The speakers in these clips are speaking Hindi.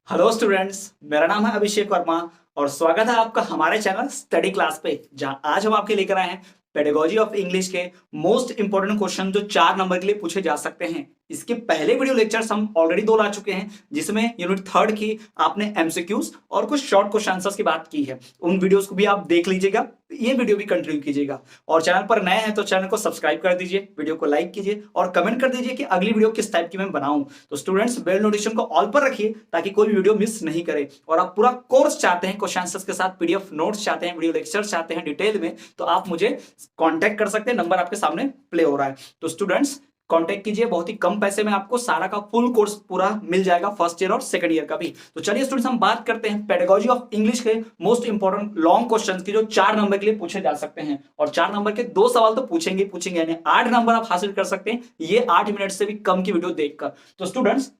हेलो स्टूडेंट्स, मेरा नाम है अभिषेक वर्मा और स्वागत है आपका हमारे चैनल स्टडी क्लास पे, जहां आज हम आपके लेकर आए हैं पेडागोजी ऑफ इंग्लिश के मोस्ट इंपोर्टेंट क्वेश्चन जो 4 नंबर के लिए पूछे जा सकते हैं। इसके पहले वीडियो लेक्चर्स हम ऑलरेडी 2 ला चुके हैं, जिसमें यूनिट थर्ड की आपने एमसीक्यूज और कुछ शॉर्ट क्वेश्चन आंसर्स की बात की है। उन वीडियोस को भी आप देख लीजिएगा, ये वीडियो भी कंटिन्यू कीजिएगा। और चैनल पर नए हैं तो चैनल को सब्सक्राइब कर दीजिए, वीडियो को लाइक कीजिए और कमेंट कर दीजिए कि अगली वीडियो किस टाइप की मैं बनाऊं। तो स्टूडेंट्स, बेल नोटिफिकेशन को ऑल पर रखिए ताकि कोई भी वीडियो मिस नहीं करे। और आप पूरा कोर्स चाहते हैं, क्वेश्चन आंसर्स के साथ पीडीएफ नोट्स चाहते हैं, वीडियो लेक्चर्स चाहते हैं डिटेल में, तो आप मुझे कांटेक्ट कर सकते हैं। नंबर आपके सामने प्ले हो रहा है, तो स्टूडेंट्स कांटेक्ट कीजिए। बहुत ही कम पैसे में आपको सारा का फुल कोर्स पूरा मिल जाएगा, फर्स्ट ईयर और सेकंड ईयर का भी। तो चलिए स्टूडेंट्स, हम बात करते हैं पेडागोजी ऑफ इंग्लिश के मोस्ट इंपोर्टेंट लॉन्ग क्वेश्चंस की जो 4 नंबर के लिए पूछे जा सकते हैं। और 4 नंबर के 2 सवाल तो पूछेंगे, यानी 8 नंबर आप हासिल कर सकते हैं ये 8 मिनट से भी कम की वीडियो देखकर। तो स्टूडेंट्स,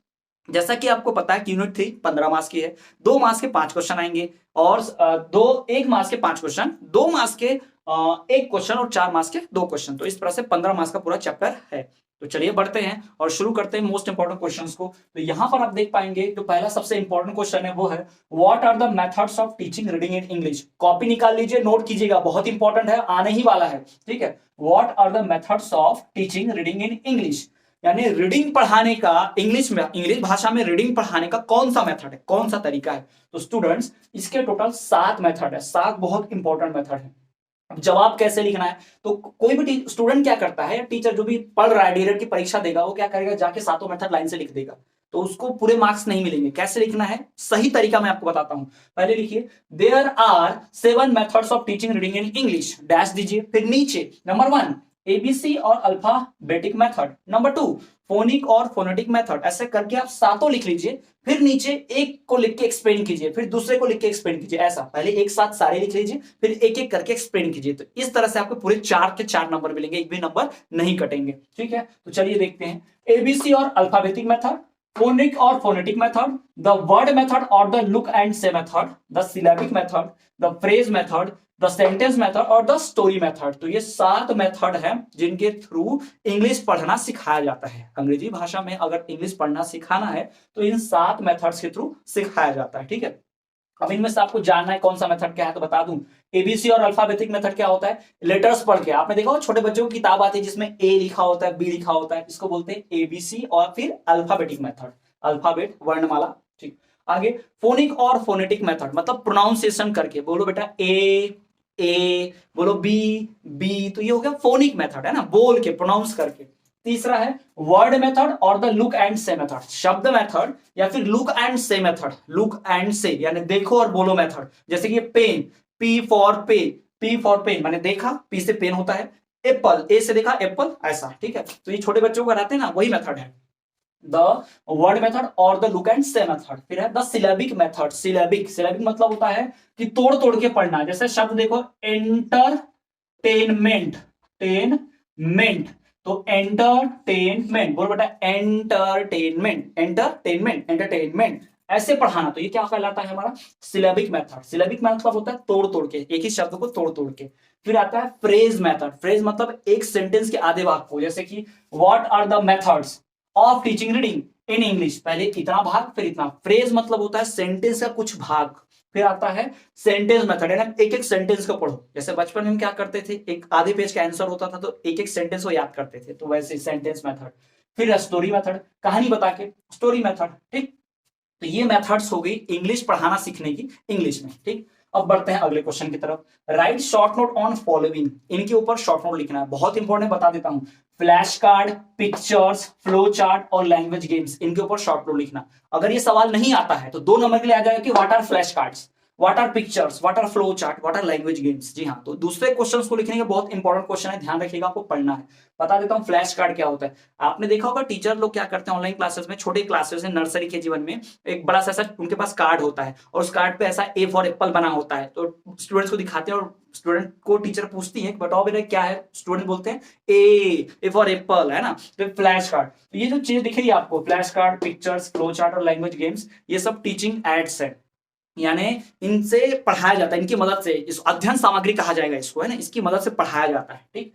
जैसा कि आपको पता है कि यूनिट 3 15 मार्क्स की है, 2 मार्क्स के 5 क्वेश्चन आएंगे और 1 मार्क्स के 5 क्वेश्चन, 2 मार्क्स के 1 क्वेश्चन और 4 मार्क्स के 2 क्वेश्चन। तो इस तरह से 15 मार्क्स का पूरा चैप्टर है। तो चलिए बढ़ते हैं और शुरू करते हैं मोस्ट इंपोर्टेंट क्वेश्चंस को। तो यहां पर आप देख पाएंगे जो पहला सबसे इंपॉर्टेंट क्वेश्चन है वो है what are the methods of teaching reading in English. Copy निकाल लीजिए, नोट कीजिएगा, बहुत इंपॉर्टेंट है, आने ही वाला है। ठीक है, what are the methods of teaching reading in English, यानी रीडिंग पढ़ाने का इंग्लिश में, इंग्लिश भाषा में रीडिंग पढ़ाने का कौन सा मेथड है, कौन सा तरीका है। तो स्टूडेंट्स, इसके टोटल 7 मेथड है, 7 बहुत इंपॉर्टेंट मेथड है। अब जवाब कैसे लिखना है, तो कोई भी स्टूडेंट क्या करता है, टीचर जो भी पढ़ रहा है, डीएलएड की परीक्षा देगा, वो क्या करेगा, जाके 7 मेथड लाइन से लिख देगा, तो उसको पूरे मार्क्स नहीं मिलेंगे। कैसे लिखना है, सही तरीका मैं आपको बताता हूं। पहले लिखिए there are 7 methods of teaching reading in English, dash दीजिए, फिर नीचे नंबर 1 एबीसी और अल्फाबेटिक मेथड, नंबर 2 फोनिक और फोनेटिक मेथड, ऐसे करके आप 7 लिख लीजिए। फिर नीचे एक को लिख के एक्सप्लेन कीजिए, फिर दूसरे को लिख के एक्सप्लेन कीजिए, ऐसा पहले एक साथ सारे लिख लीजिए, फिर एक एक करके एक्सप्लेन कीजिए। तो इस तरह से आपको पूरे 4 के 4 नंबर मिलेंगे, एक भी नंबर नहीं कटेंगे। ठीक है, तो चलिए देखते हैं एबीसी और अल्फाबेटिक मेथड, फोनिक और phonetic method, the word method और द लुक एंड से method, the syllabic method, the phrase method, the sentence method और द स्टोरी मेथड। तो ये 7 मेथड है जिनके थ्रू इंग्लिश पढ़ना सिखाया जाता है। अंग्रेजी भाषा में अगर इंग्लिश पढ़ना सिखाना है तो इन 7 मेथड्स के थ्रू सिखाया जाता है। ठीक है, अब इनमें से आपको जानना है कौन सा मेथड क्या है, तो बता दूं। एबीसी और अल्फाबेटिक मेथड क्या होता है, लेटर्स पढ़ के, आपने देखा हो छोटे बच्चों की किताब आती है जिसमें ए लिखा होता है, बी लिखा होता है, इसको बोलते हैं एबीसी। और फिर अल्फाबेटिक मेथड, अल्फाबेट वर्णमाला। ठीक, आगे फोनिक और फोनेटिक मेथड, मतलब प्रोनाउंसिएशन करके, बोलो बेटा ए, बोलो बी बी, तो ये हो गया फोनिक मेथड, है ना, बोल के प्रोनाउंस करके। तीसरा है वर्ड मेथड और द लुक एंड से मेथड, शब्द मेथड या फिर लुक एंड से मेथड, लुक एंड से यानी देखो और बोलो मेथड। जैसे कि पेन, पी फॉर पेन माने देखा, पी से पेन होता है, एप्पल, ए से देखा एप्पल, ऐसा। ठीक है, तो ये छोटे बच्चों को कराते हैं ना, वही मेथड है द वर्ड मेथड और द लुक एंड से मेथड। फिर है द सिलेबिक मेथड, सिलेबिक मतलब होता है कि तोड़ तोड़ के पढ़ना। जैसे शब्द देखो एंटरटेनमेंट, टेनमेंट, तो एंटरटेनमेंट, बोल बेटा एंटरटेनमेंट, ऐसे पढ़ाना। तो ये क्या कहलाता है हमारा सिलेबिक मेथड। सिलेबिक मतलब होता है तोड़ तोड़ के, एक ही शब्द को तोड़ तोड़ के। फिर आता है फ्रेज मेथड, फ्रेज मतलब एक सेंटेंस के आधे भाग को, जैसे कि what are the methods of teaching reading in English, पहले इतना भाग फिर इतना। फ्रेज मतलब होता है सेंटेंस का कुछ भाग। फिर आता है सेंटेंस मेथड, है ना, एक एक सेंटेंस को पढ़ो। जैसे बचपन में हम क्या करते थे, एक आधे पेज का आंसर होता था तो एक एक सेंटेंस को याद करते थे, तो वैसे सेंटेंस मेथड। फिर स्टोरी मेथड, कहानी बता के, स्टोरी मेथड। ठीक, तो ये मेथड्स हो गई इंग्लिश पढ़ाना सीखने की इंग्लिश में। ठीक, अब बढ़ते हैं अगले क्वेश्चन की तरफ। Right short note on following, इनके ऊपर शॉर्ट नोट लिखना है, बहुत इंपॉर्टेंट, बता देता हूं। Flash card, pictures, flow chart और लैंग्वेज गेम्स, इनके ऊपर शॉर्ट नोट लिखना। अगर ये सवाल नहीं आता है तो 2 नंबर के लिए आ जाएगा कि what are flash cards, what are pictures, what are flow chart, what are language games. जी हाँ, तो दूसरे क्वेश्चंस को लिखने के बहुत इंपॉर्टेंट क्वेश्चन है, ध्यान रखिएगा, आपको पढ़ना है। बता देता हूं फ्लैश कार्ड क्या होता है। आपने देखा होगा टीचर लोग क्या करते हैं ऑनलाइन क्लासेस में, छोटे क्लासेस में, नर्सरी के जीवन में, एक बड़ा सा ऐसा उनके पास कार्ड होता है और उस कार्ड पे ऐसा ए फॉर एप्पल बना होता है, तो स्टूडेंट्स को दिखाते हैं और स्टूडेंट को टीचर पूछती है बताओ बेटा क्या है, स्टूडेंट बोलते हैं ए फॉर एप्पल, है ना। तो फ्लैश कार्ड, तो ये जो चीज दिख रही है आपको, flash card, pictures, flow chart और लैंग्वेज गेम्स, ये सब टीचिंग एड्स है, यानी इनसे पढ़ाया जाता है, इनकी मदद से, इस अध्ययन सामग्री कहा जाएगा इसको, है ना, इसकी मदद से पढ़ाया जाता है। ठीक,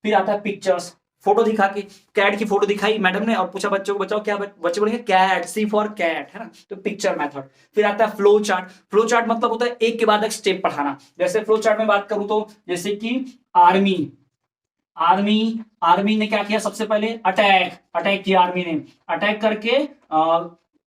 फिर आता है पिक्चर्स, फोटो दिखा के, कैट की फोटो दिखाई मैडम ने और पूछा बच्चों को बचाओ क्या, बच्चे बोलेंगे कैट, सी फॉर कैट, है ना, तो पिक्चर मेथड। फिर आता है फ्लो चार्ट। फ्लो चार्ट मतलब होता है एक के बाद एक स्टेप पढ़ाना। जैसे फ्लो चार्ट में बात करूं तो जैसे कि आर्मी आर्मी आर्मी ने क्या किया, सबसे पहले अटैक अटैक किया आर्मी ने, अटैक करके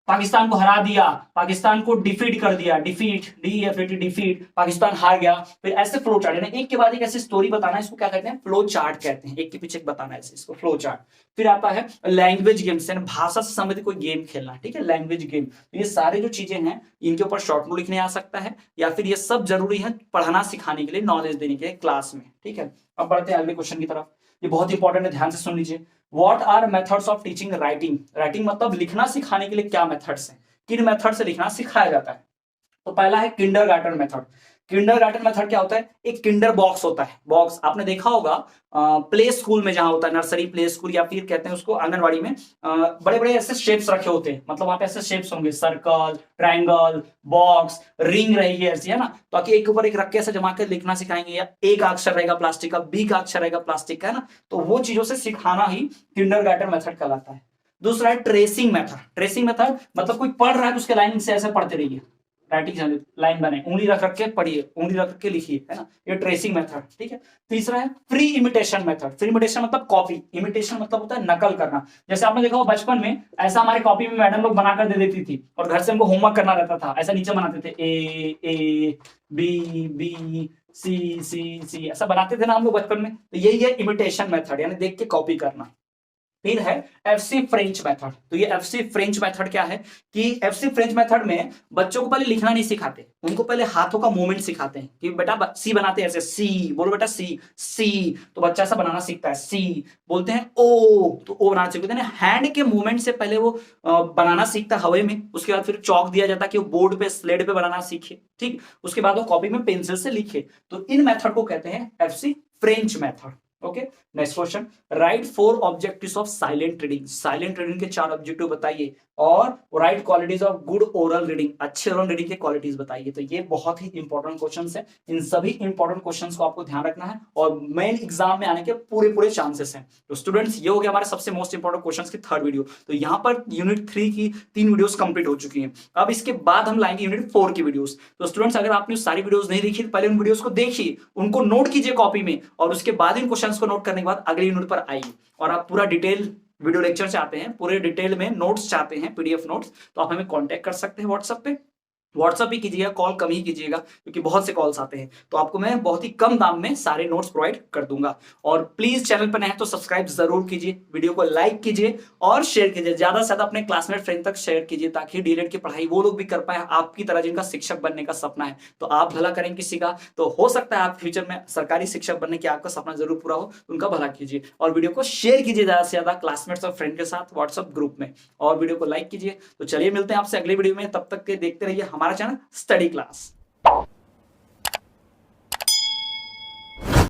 पाकिस्तान को हरा दिया, पाकिस्तान को डिफीट कर दिया, डिफीट डिफीट, पाकिस्तान हार गया। फिर ऐसे फ्लो चार्ट, यानी एक के बाद एक ऐसी स्टोरी बताना, इसको क्या कहते हैं, फ्लो चार्ट कहते हैं, एक के पीछे एक बताना ऐसे, इसको फ्लो चार्ट। फिर आता है लैंग्वेज गेम्स, यानी भाषा से संबंधित कोई गेम खेलना, ठीक है, लैंग्वेज गेम। तो ये सारे जो चीजें हैं इनके ऊपर शॉर्ट नोट लिखने आ सकता है, या फिर ये सब जरूरी है पढ़ाना सिखाने के लिए, नॉलेज देने के लिए क्लास में, ठीक है। अब बढ़ते हैं अगले क्वेश्चन की तरफ, ये बहुत इंपॉर्टेंट है, ध्यान से सुन लीजिए। What are methods of teaching writing? Writing मतलब लिखना सिखाने के लिए क्या मेथड्स हैं, किन मेथड से लिखना सिखाया जाता है? तो पहला है किंडरगार्टन मेथड। किंडरगार्टन मेथड क्या होता है, एक किंडर बॉक्स होता है, बॉक्स आपने देखा होगा प्ले स्कूल में, जहां होता है नर्सरी प्ले स्कूल या फिर कहते हैं उसको आंगनवाड़ी में, बड़े बड़े ऐसे शेप्स रखे होते हैं, मतलब वहां पे ऐसे शेप्स होंगे, सर्कल, ट्रायंगल, बॉक्स, रिंग रहेगी ऐसी, है ना, ताकि एक ऊपर एक रख के ऐसे जमा कर लिखना सिखाएंगे, या ए का अक्षर रहेगा प्लास्टिक का, बी का अक्षर रहेगा प्लास्टिक का, है ना, तो वो चीजों से सिखाना ही किंडरगार्टन मेथड कहलाता है। दूसरा है ट्रेसिंग मेथड। ट्रेसिंग मेथड मतलब कोई पढ़ रहा है तो उसके लाइन से ऐसे पढ़ते रहिए, राइटिंग लाइन बने, उंगली रख के पढ़िए, उंगली रख के लिखिए, है ना, ये ट्रेसिंग मेथड, ठीक है। तीसरा है free imitation method. Free imitation मतलब कॉपी, इमिटेशन मतलब होता है नकल करना। जैसे आपने देखा हो बचपन में ऐसा हमारे कॉपी में मैडम लोग बनाकर दे देती थी, और घर से हमको होमवर्क करना रहता था, ऐसा नीचे बनाते थे, ए बी बी सी सी सी, ऐसा बनाते थे ना हम लोग बचपन में, तो यही है इमिटेशन मेथड, यानी देख के कॉपी करना। फिर है एफसी फ्रेंच मेथड। तो ये एफसी फ्रेंच मेथड क्या है कि एफसी फ्रेंच मेथड में बच्चों को पहले लिखना नहीं सिखाते, उनको पहले हाथों का मूवमेंट सिखाते हैं कि बेटा सी बनाते हैं ऐसे, सी बोलो बेटा, सी सी, तो बच्चा ऐसा बनाना सीखता है, सी बोलते हैं, ओ तो ओ बनाना सीखते हैं, हैंड के मूवमेंट से पहले वो बनाना सीखता है हवा में, उसके बाद फिर चौक दिया जाता है कि वो बोर्ड पे स्लेट पे बनाना सीखे, ठीक, उसके बाद वो कॉपी में पेंसिल से लिखे। तो इन मेथड को कहते हैं FC French method. Okay, next question, right 4 objectives of silent reading. Silent reading के 4 ऑब्जेक्टिव बताइए, और right qualities of good oral reading, अच्छे ओरल रीडिंग के क्वालिटीज बताइए। तो ये बहुत ही इंपॉर्टेंट क्वेश्चंस है, इन सभी इंपॉर्टेंट क्वेश्चंस को आपको ध्यान रखना है, और मेन एग्जाम में आने के पूरे पूरे चांसेस हैं। तो स्टूडेंट्स, ये हो गया हमारे सबसे मोस्ट इंपॉर्टेंट क्वेश्चंस की थर्ड वीडियो। तो यहाँ पर यूनिट 3 की 3 वीडियोस कंप्लीट हो चुकी हैं। अब इसके बाद हम लाएंगे यूनिट 4 की वीडियोस। तो स्टूडेंट्स, अगर आपने सारी वीडियोस नहीं देखी, पहले उन वीडियोस को देखिए, उनको नोट कीजिए कॉपी में, और उसके बाद इन क्वेश्चंस को नोट करने के बाद अगले यूनिट पर आइए। और आप पूरा डिटेल वीडियो लेक्चर चाहते हैं, पूरे डिटेल में नोट्स चाहते हैं, पीडीएफ नोट्स, तो आप हमें कांटेक्ट कर सकते हैं व्हाट्सएप पे। व्हाट्सएप ही कीजिएगा, कॉल कम ही कीजिएगा, क्योंकि बहुत से कॉल्स आते हैं, तो आपको मैं बहुत ही कम दाम में सारे नोट्स प्रोवाइड कर दूंगा। और प्लीज चैनल पर नए हैं तो सब्सक्राइब जरूर कीजिए, वीडियो को लाइक कीजिए और शेयर कीजिए, ज्यादा से ज्यादा अपने क्लासमेट फ्रेंड तक शेयर कीजिए, ताकि डीएलएड की पढ़ाई वो लोग भी कर पाए आपकी तरह, जिनका शिक्षक बनने का सपना है। तो आप भला करें किसी का, तो हो सकता है आप फ्यूचर में सरकारी शिक्षक बनने की आपका सपना जरूर पूरा हो, उनका भला कीजिए, और वीडियो को शेयर कीजिए ज्यादा से ज्यादा क्लासमेट्स और फ्रेंड के साथ व्हाट्सएप ग्रुप में, और वीडियो को लाइक कीजिए। तो चलिए मिलते हैं आपसे अगली वीडियो में, तब तक के देखते रहिए हमारा चैनल स्टडी क्लास।